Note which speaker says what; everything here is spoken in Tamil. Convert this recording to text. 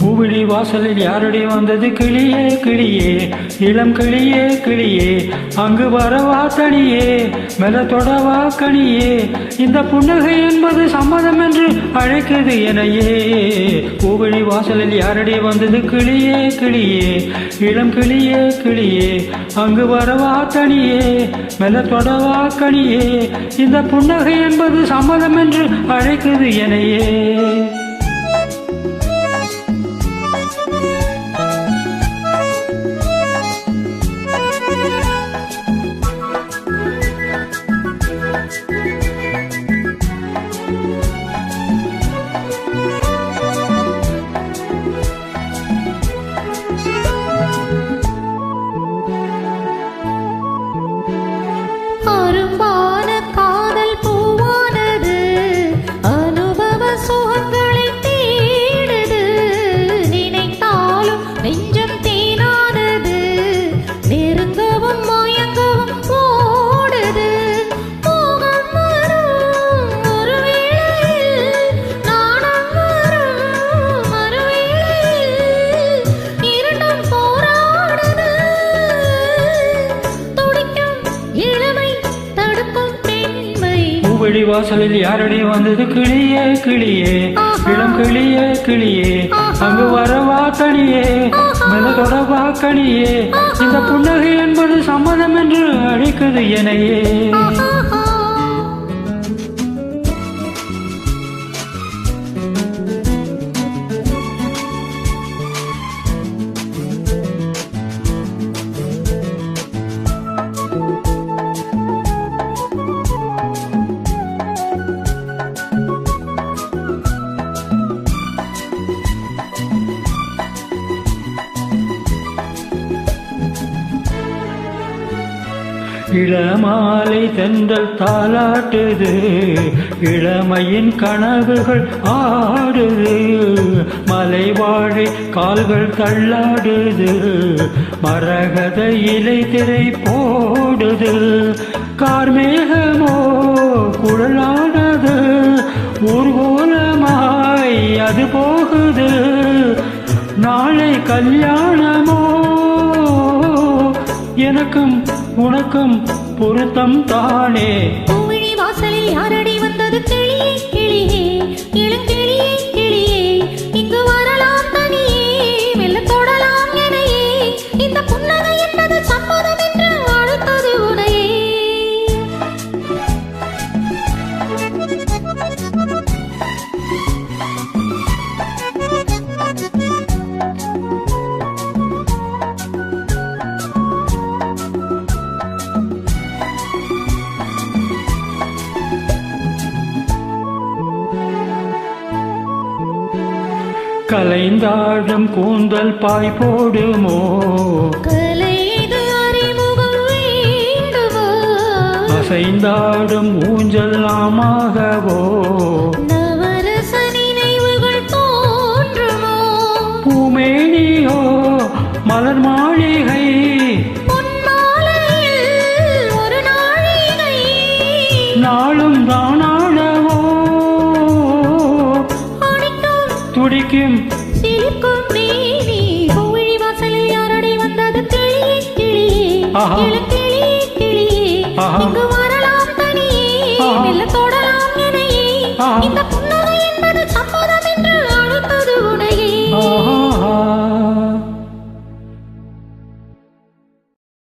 Speaker 1: பூவிழி வாசலில் யாரடி வந்தது கிளியே கிளியே, இளம் கிளியே கிளியே, அங்கு வரவா தனியே, மெல தொடவா கனியே, இந்த புன்னகை என்பது சம்மதம் என்று அழைக்குது எனையே. பூவிழி வாசலில் யாரடி வந்தது கிளியே கிளியே, இளம் கிளியே கிளியே, அங்கு வரவா தனியே, மெல தொடவா கனியே, இந்த புன்னகை என்பது சம்மதம் என்று அழைக்குது எனையே. பூவிழி வாசலில் யாரடி வந்தது கிளியே கிளியே, இளம் கிளியே கிளியே, அங்கு வரவா தனியே, மெல தொடவா கனியே, இந்த புன்னகை என்பது சம்மதம் என்று அழைக்குது எனையே. இளமாலை தென்றல் தாலாட்டுது, இளமையின் கனவுகள் ஆடுது, மலை வாழை கால்கள் தள்ளாடுது, மரகத இலை திரை போடுது, கார்மேகமோ குழலானது, ஊர்வலமாய் அது போகுது, நாளை கல்யாணமோ எனக்கும் உனக்கும் பொருத்தம் தானே.
Speaker 2: பூவிழி வாசலில் யாரடி வந்தது கிளியே கிளியே, இளம் கிளியே கிளியே, இங்கு வரலாம் தனியே, மெல்ல தொடலாம் எனையே, இந்த புன்னகை என்பது சம்மதம் என்று அழைத்தது உனையே.
Speaker 1: கலைந்தாடும் கூந்தல் பாய் போடுமோ,
Speaker 2: கலைது அறிமுகம் வேண்டுமோ,
Speaker 1: அசைந்தாடும் ஊஞ்சல் நாமாகவோ,
Speaker 2: நவரச நினைவுகள் தோன்றுமோ,
Speaker 1: பூமேனியோ மலர் மாளிகை,
Speaker 2: பொன்மாலையில் ஒரு நாழிகை,
Speaker 1: நாளும் தானாடவோ துடிக்கும்
Speaker 2: சிலிர்க்கும் மேனி. பூவிழி வாசலில் யாரடி வந்தது கிளியே கிளியே, இளம் கிளியே கிளியே, இங்கு வரலாம் தனியே, மெல்ல தொடலாம் எனையே, இந்த